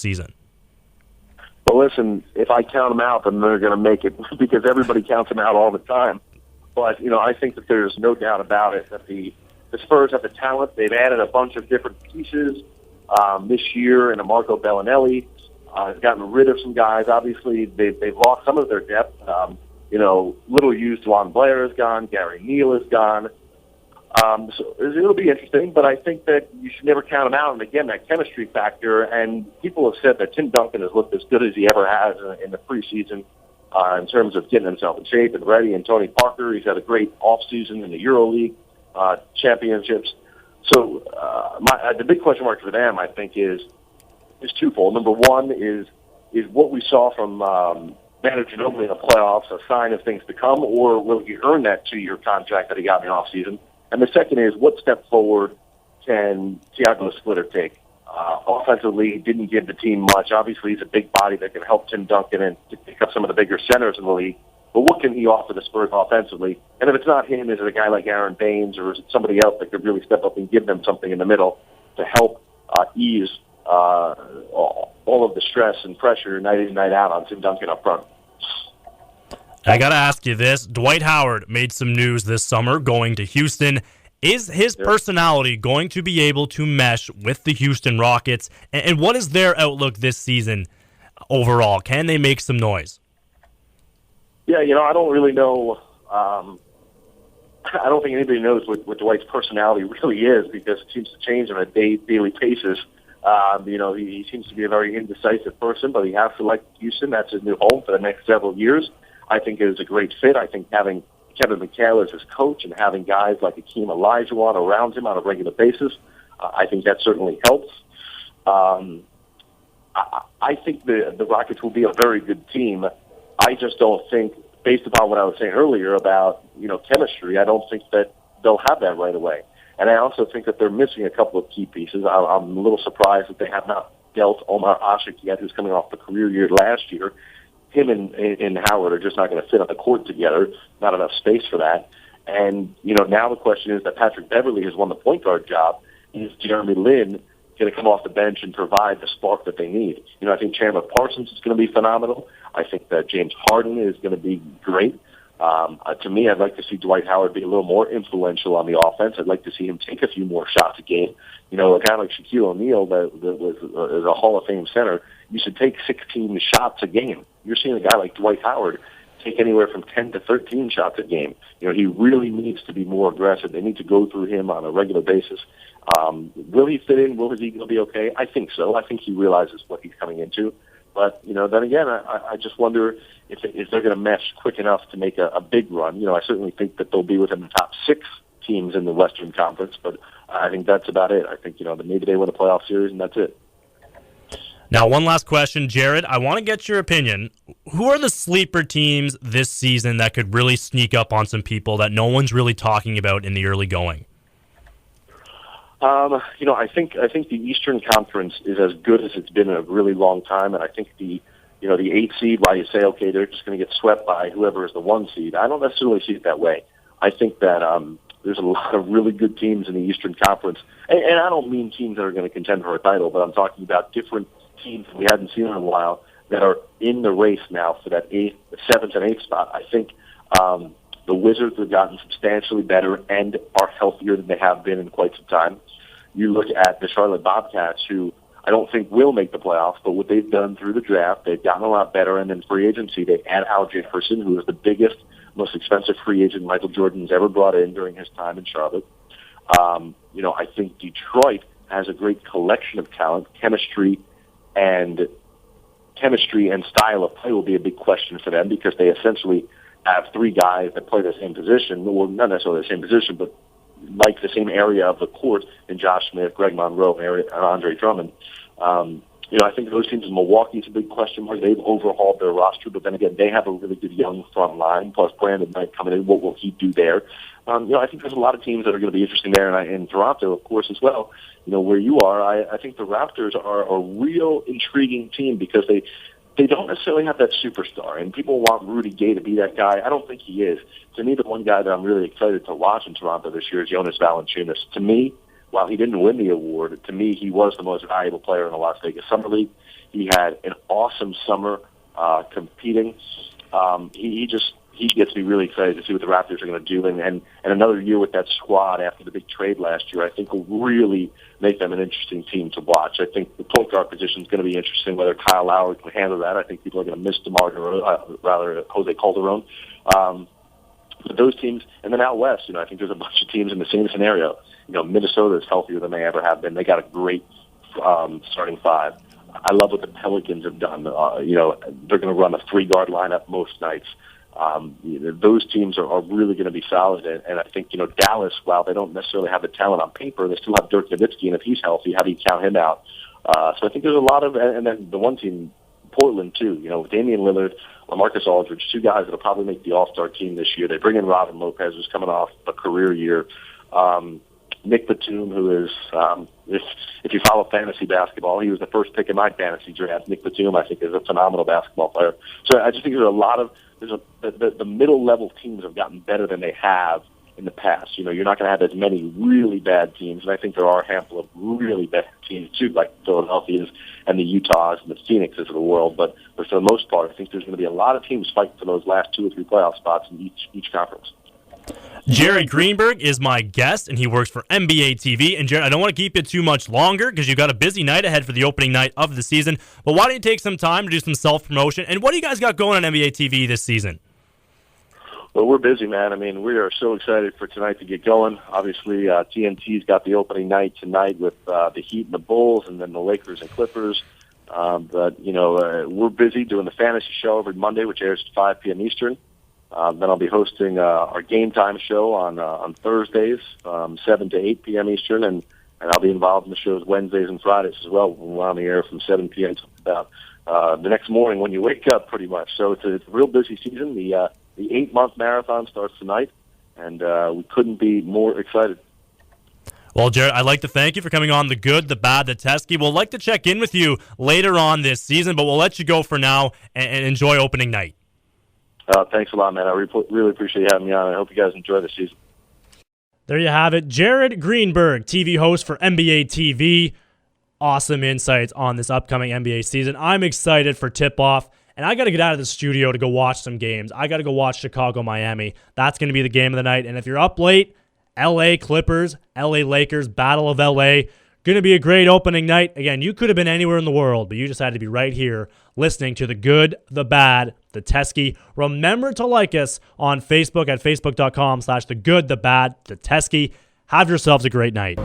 season? Well, listen, if I count them out, then they're going to make it because everybody counts them out all the time. But, I think that there's no doubt about it that the Spurs have the talent. They've added a bunch of different pieces this year, and Marco Bellinelli has gotten rid of some guys. Obviously, they've lost some of their depth. Little used Juan Blair is gone. Gary Neal is gone. So it'll be interesting, but I think that you should never count them out. And again, that chemistry factor, and people have said that Tim Duncan has looked as good as he ever has in the preseason in terms of getting himself in shape and ready. And Tony Parker, he's had a great offseason in the EuroLeague championships. So the big question mark for them, I think, is twofold. Number one is what we saw from Manu Ginobili in the playoffs a sign of things to come, or will he earn that 2-year contract that he got in the offseason? And the second is, what step forward can Thiago Splitter take? Offensively, he didn't give the team much. Obviously, he's a big body that can help Tim Duncan and to pick up some of the bigger centers in the league. But what can he offer the Spurs offensively? And if it's not him, is it a guy like Aaron Baines, or is it somebody else that could really step up and give them something in the middle to help ease all of the stress and pressure night in and night out on Tim Duncan up front? I got to ask you this. Dwight Howard made some news this summer going to Houston. Is his personality going to be able to mesh with the Houston Rockets? And what is their outlook this season overall? Can they make some noise? Yeah, I don't really know. I don't think anybody knows what Dwight's personality really is, because it seems to change on a daily basis. He seems to be a very indecisive person, but he has selected Houston. That's his new home for the next several years. I think it is a great fit. I think having Kevin McHale as his coach and having guys like Akeem Olajuwon around him on a regular basis, I think that certainly helps. I think the Rockets will be a very good team. I just don't think, based upon what I was saying earlier about chemistry, I don't think that they'll have that right away. And I also think that they're missing a couple of key pieces. I'm a little surprised that they have not dealt Omar Ashik yet, who's coming off the career year last year. Him and Howard are just not going to fit on the court together. Not enough space for that. And, now the question is that Patrick Beverley has won the point guard job. Is Jeremy Lin going to come off the bench and provide the spark that they need? I think Chandler Parsons is going to be phenomenal. I think that James Harden is going to be great. To me, I'd like to see Dwight Howard be a little more influential on the offense. I'd like to see him take a few more shots a game. A guy like Shaquille O'Neal that was a Hall of Fame center used to take 16 shots a game. You're seeing a guy like Dwight Howard take anywhere from 10 to 13 shots a game. He really needs to be more aggressive. They need to go through him on a regular basis. Will he fit in? Will his ego be okay? I think so. I think he realizes what he's coming into. But, then again, I just wonder if they're going to mesh quick enough to make a big run. I certainly think that they'll be within the top 6 teams in the Western Conference, but I think that's about it. I think, that maybe they win a playoff series and that's it. Now, one last question, Jared. I want to get your opinion. Who are the sleeper teams this season that could really sneak up on some people that no one's really talking about in the early going? I think the Eastern Conference is as good as it's been in a really long time, and I think the 8 seed, while you say, okay, they're just going to get swept by whoever is the 1 seed, I don't necessarily see it that way. I think that there's a lot of really good teams in the Eastern Conference, and I don't mean teams that are going to contend for a title, but I'm talking about different teams that we hadn't seen in a while that are in the race now for that 7th and 8th spot. I think the Wizards have gotten substantially better and are healthier than they have been in quite some time. You look at the Charlotte Bobcats, who I don't think will make the playoffs, but what they've done through the draft, they've gotten a lot better. And then free agency, they add Al Jefferson, who is the biggest, most expensive free agent Michael Jordan's ever brought in during his time in Charlotte. I think Detroit has a great collection of talent. Chemistry and style of play will be a big question for them, because they essentially have 3 guys that play the same position, well, not necessarily the same position, but like the same area of the court in Josh Smith, Greg Monroe, and Andre Drummond. I think those teams in Milwaukee is a big question mark. They've overhauled their roster, but then again, they have a really good young front line, plus Brandon Knight coming in. What will he do there? I think there's a lot of teams that are going to be interesting there, and in Toronto, of course, as well. Where you are, I think the Raptors are a real intriguing team, because they don't necessarily have that superstar, and people want Rudy Gay to be that guy. I don't think he is. To me, the one guy that I'm really excited to watch in Toronto this year is Jonas Valanciunas. To me, while he didn't win the award, to me, he was the most valuable player in the Las Vegas Summer League. He had an awesome summer competing. He gets me really excited to see what the Raptors are going to do, and another year with that squad after the big trade last year, I think will really make them an interesting team to watch. I think the point guard position is going to be interesting, whether Kyle Lowry can handle that. I think people are going to miss Jose Calderon. But those teams, and then out west, I think there's a bunch of teams in the same scenario. Minnesota is healthier than they ever have been. They got a great starting five. I love what the Pelicans have done. They're going to run a 3-guard lineup most nights. Those teams are really going to be solid, and I think Dallas, while they don't necessarily have the talent on paper, they still have Dirk Nowitzki, and if he's healthy, how do you count him out? So I think there's a lot of, and then the one team, Portland too. With Damian Lillard, LaMarcus Aldridge, 2 guys that'll probably make the All-Star team this year. They bring in Robin Lopez, who's coming off a career year. Nick Batum, who is, if you follow fantasy basketball, he was the first pick in my fantasy draft. Nick Batum, I think, is a phenomenal basketball player. So I just think there's a lot of, the middle-level teams have gotten better than they have in the past. You're not going to have as many really bad teams, and I think there are a handful of really bad teams, too, like Philadelphia's and the Utahs and the Phoenixes of the world. But for the most part, I think there's going to be a lot of teams fighting for those last 2 or 3 playoff spots in each conference. Jared Greenberg is my guest, and he works for NBA TV. And Jared, I don't want to keep you too much longer because you've got a busy night ahead for the opening night of the season. But why don't you take some time to do some self-promotion? And what do you guys got going on NBA TV this season? Well, we're busy, man. I mean, we are so excited for tonight to get going. Obviously, TNT's got the opening night tonight with the Heat and the Bulls, and then the Lakers and Clippers. But we're busy doing the fantasy show every Monday, which airs at 5 p.m. Eastern. Then I'll be hosting our Game Time show on Thursdays, 7 to 8 p.m. Eastern, and I'll be involved in the shows Wednesdays and Fridays as well. We're on the air from 7 p.m. to about the next morning when you wake up, pretty much. So it's a real busy season. The 8-month marathon starts tonight, and we couldn't be more excited. Well, Jared, I'd like to thank you for coming on The Good, The Bad, The Teskey. We'll like to check in with you later on this season, but we'll let you go for now and enjoy opening night. Thanks a lot, man. I really appreciate you having me on. I hope you guys enjoy the season. There you have it. Jared Greenberg, TV host for NBA TV. Awesome insights on this upcoming NBA season. I'm excited for tip-off, and I got to get out of the studio to go watch some games. I got to go watch Chicago-Miami. That's going to be the game of the night. And if you're up late, LA Clippers, LA Lakers, Battle of LA. Going to be a great opening night. Again, you could have been anywhere in the world, but you decided to be right here listening to The Good, The Bad, The Teskey. Remember to like us on Facebook at facebook.com/The Good, The Bad, The Teskey. Have yourselves a great night.